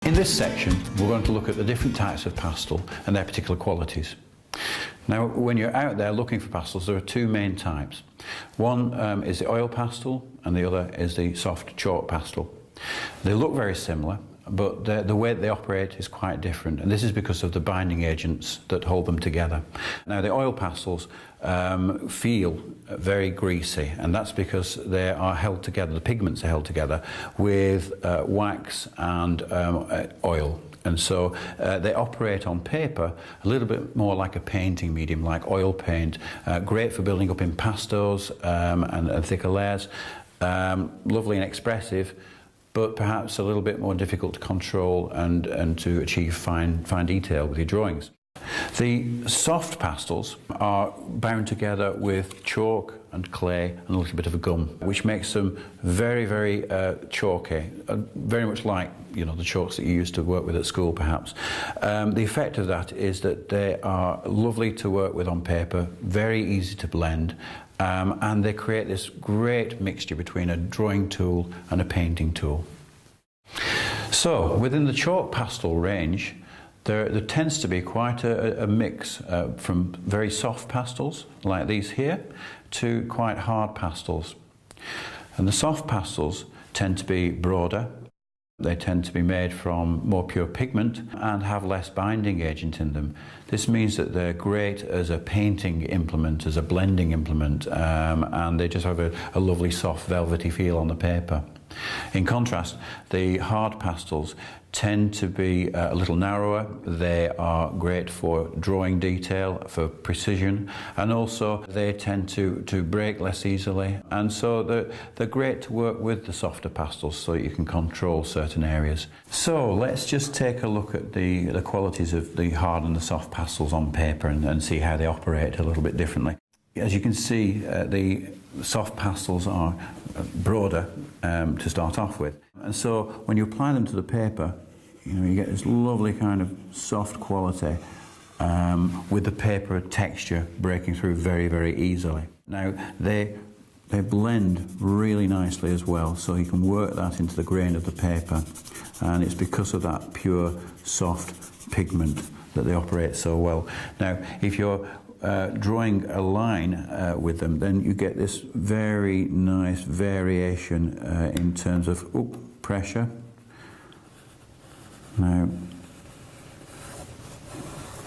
In this section, we're going to look at the different types of pastel and their particular qualities. Now, when you're out there looking for pastels, there are two main types. One is the oil pastel and the other is the soft chalk pastel. They look very similar, but the way they operate is quite different, and this is because of the binding agents that hold them together. Now, the oil pastels feel very greasy, and that's because they are held together, the pigments are held together with wax and oil. And so they operate on paper a little bit more like a painting medium, like oil paint. Great for building up in pastels and thicker layers. Lovely and expressive, but perhaps a little bit more difficult to control and to achieve fine detail with your drawings. The soft pastels are bound together with chalk and clay and a little bit of a gum, which makes them very, very chalky, very much like, you know, the chalks that you used to work with at school, perhaps. The effect of that is that they are lovely to work with on paper, very easy to blend, and they create this great mixture between a drawing tool and a painting tool. So, within the chalk pastel range, there tends to be quite a mix from very soft pastels, like these here, to quite hard pastels. And the soft pastels tend to be broader. They tend to be made from more pure pigment and have less binding agent in them. This means that they're great as a painting implement, as a blending implement, and they just have a lovely soft velvety feel on the paper. In contrast, the hard pastels tend to be a little narrower. They are great for drawing detail, for precision, and also they tend to break less easily. And so they're great to work with the softer pastels so you can control certain areas. So let's just take a look at the qualities of the hard and the soft pastels on paper and see how they operate a little bit differently. As you can see, the soft pastels are broader to start off with. And so when you apply them to the paper, you know, you get this lovely kind of soft quality with the paper texture breaking through very, very easily. Now, they blend really nicely as well, so you can work that into the grain of the paper, and it's because of that pure, soft pigment that they operate so well. Now, if you're drawing a line with them, then you get this very nice variation in terms of pressure. Now,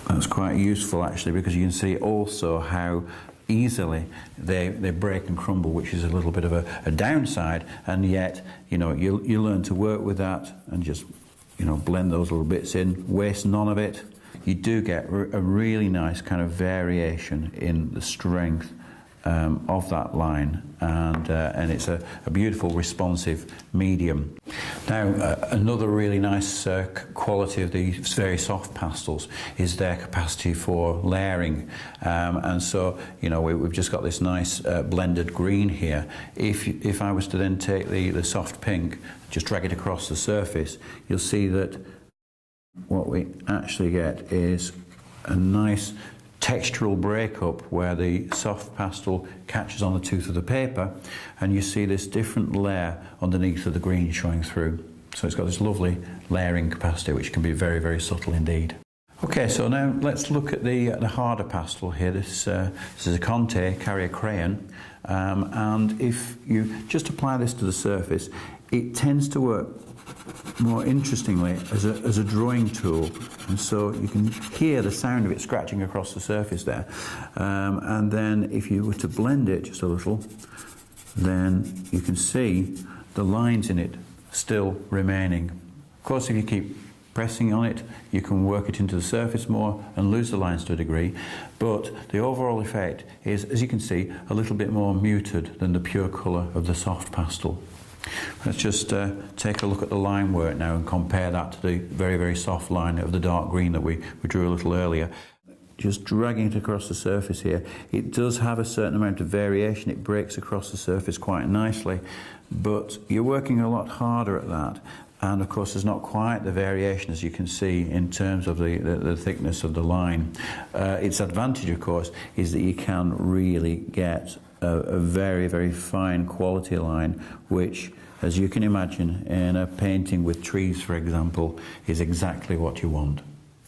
that's quite useful actually, because you can see also how easily they break and crumble, which is a little bit of a downside, and yet, you know, you learn to work with that and just, you know, blend those little bits in, waste none of it. You do get a really nice kind of variation in the strength of that line, and it's a beautiful responsive medium. Now, another really nice quality of these very soft pastels is their capacity for layering, and so, you know, we've just got this nice blended green here. If I was to then take the soft pink, just drag it across the surface, you'll see that what we actually get is a nice textural breakup where the soft pastel catches on the tooth of the paper, and you see this different layer underneath of the green showing through. So it's got this lovely layering capacity, which can be very, very subtle indeed. Okay, so now let's look at the harder pastel here. This is a Conte Carrier Crayon, and if you just apply this to the surface, it tends to work more interestingly as a drawing tool, and so you can hear the sound of it scratching across the surface there, and then if you were to blend it just a little, then you can see the lines in it still remaining. Of course, if you keep pressing on it, you can work it into the surface more and lose the lines to a degree, but the overall effect is, as you can see, a little bit more muted than the pure colour of the soft pastel. Let's just take a look at the line work now and compare that to the very, very soft line of the dark green that we drew a little earlier. Just dragging it across the surface here, it does have a certain amount of variation. It breaks across the surface quite nicely, but you're working a lot harder at that. And of course, there's not quite the variation, as you can see, in terms of the thickness of the line. Its advantage, of course, is that you can really get a very, very fine quality line, which as you can imagine, in a painting with trees, for example, is exactly what you want.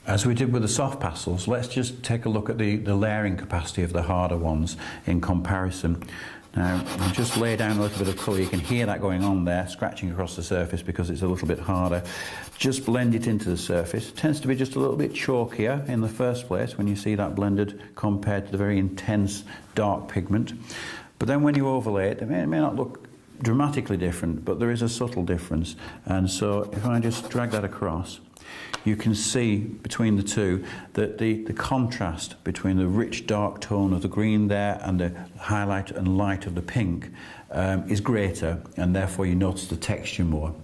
As we did with the soft pastels, let's just take a look at the layering capacity of the harder ones in comparison. Now, I'll just lay down a little bit of colour. You can hear that going on there, scratching across the surface because it's a little bit harder. Just blend it into the surface. It tends to be just a little bit chalkier in the first place when you see that blended compared to the very intense dark pigment. But then when you overlay it, it may not look dramatically different, but there is a subtle difference. And so if I just drag that across, you can see between the two that the contrast between the rich dark tone of the green there and the highlight and light of the pink is greater, and therefore you notice the texture more.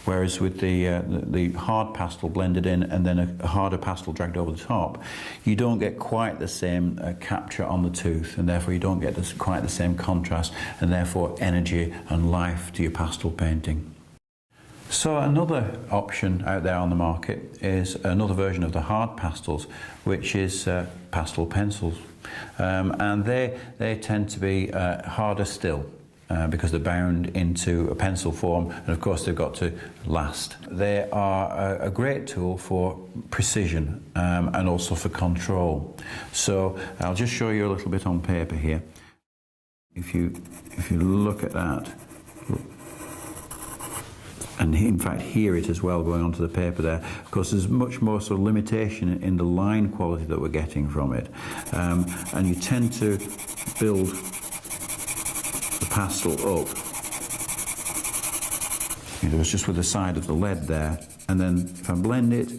Whereas with the hard pastel blended in and then a harder pastel dragged over the top, you don't get quite the same capture on the tooth, and therefore you don't get quite the same contrast, and therefore energy and life to your pastel painting. So another option out there on the market is another version of the hard pastels, which is pastel pencils. And they tend to be harder still because they're bound into a pencil form, and of course they've got to last. They are a great tool for precision and also for control. So I'll just show you a little bit on paper here. If you look at that, and in fact hear it as well going onto the paper there. Of course, there's much more sort of limitation in the line quality that we're getting from it, and you tend to build the pastel up. It was just with the side of the lead there, and then if I blend it,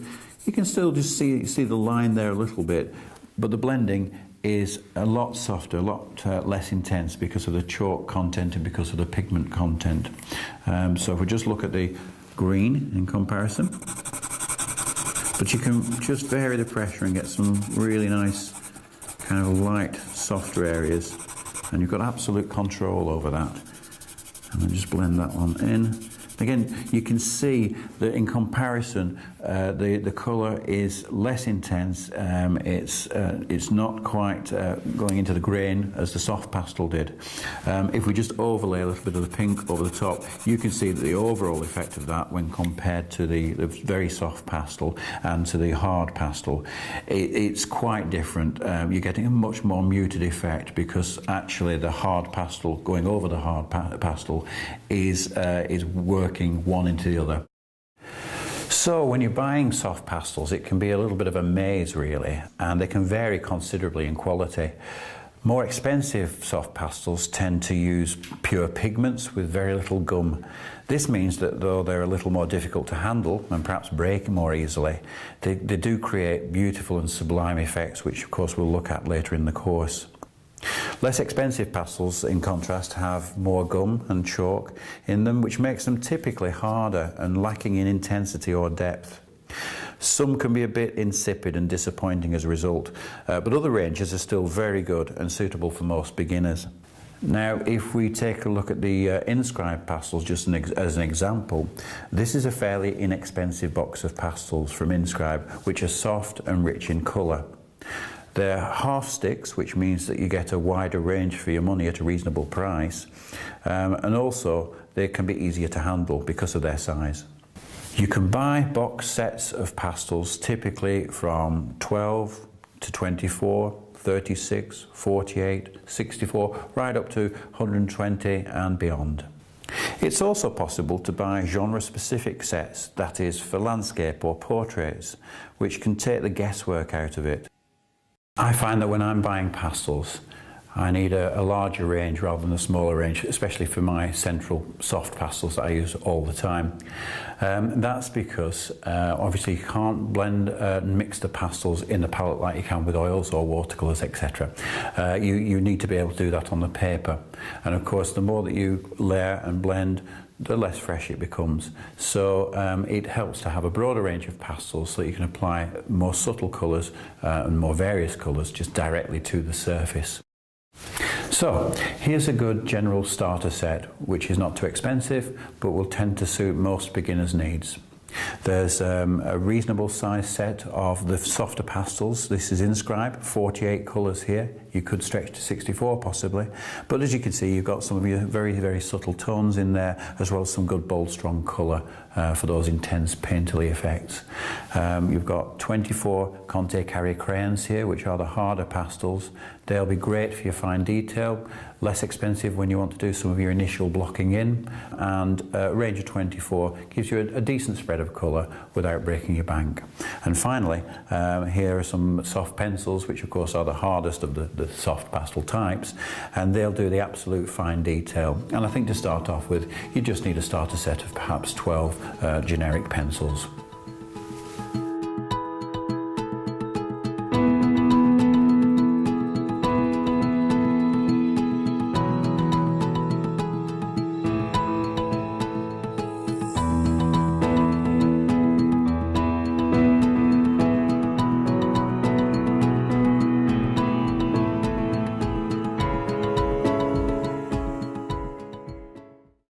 you can still just see the line there a little bit, but the blending is a lot softer, a lot less intense because of the chalk content and because of the pigment content. So if we just look at the green in comparison, but you can just vary the pressure and get some really nice kind of light, softer areas, and you've got absolute control over that. And then just blend that one in. Again, you can see that in comparison, the colour is less intense. It's not quite going into the grain as the soft pastel did. If we just overlay a little bit of the pink over the top, you can see that the overall effect of that, when compared to the very soft pastel and to the hard pastel, it's quite different. You're getting a much more muted effect because actually the hard pastel going over the hard pastel is working one into the other. So when you're buying soft pastels, it can be a little bit of a maze really, and they can vary considerably in quality. More expensive soft pastels tend to use pure pigments with very little gum. This means that though they're a little more difficult to handle and perhaps break more easily, they do create beautiful and sublime effects, which of course we'll look at later in the course. Less expensive pastels, in contrast, have more gum and chalk in them, which makes them typically harder and lacking in intensity or depth. Some can be a bit insipid and disappointing as a result, but other ranges are still very good and suitable for most beginners. Now, if we take a look at the Inscribe pastels just as an example, this is a fairly inexpensive box of pastels from Inscribe, which are soft and rich in colour. They're half sticks, which means that you get a wider range for your money at a reasonable price, and also they can be easier to handle because of their size. You can buy box sets of pastels typically from 12 to 24, 36, 48, 64, right up to 120 and beyond. It's also possible to buy genre-specific sets, that is for landscape or portraits, which can take the guesswork out of it. I find that when I'm buying pastels, I need a larger range rather than a smaller range, especially for my central soft pastels that I use all the time. That's because obviously you can't blend and mix the pastels in the palette like you can with oils or watercolours, etc. You need to be able to do that on the paper. And of course, the more that you layer and blend, the less fresh it becomes. So it helps to have a broader range of pastels so that you can apply more subtle colours and more various colours just directly to the surface. So here's a good general starter set, which is not too expensive but will tend to suit most beginners' needs. There's a reasonable size set of the softer pastels. This is Inscribe, 48 colours here you could stretch to 64 possibly. But as you can see, you've got some of your very, very subtle tones in there, as well as some good, bold, strong colour for those intense painterly effects. You've got 24 Conte Carrier crayons here, which are the harder pastels. They'll be great for your fine detail, less expensive when you want to do some of your initial blocking in, and a range of 24 gives you a decent spread of colour without breaking your bank. And finally, here are some soft pencils, which of course are the hardest of the soft pastel types, and they'll do the absolute fine detail. And I think to start off with, you just need a starter set of perhaps 12 generic pencils.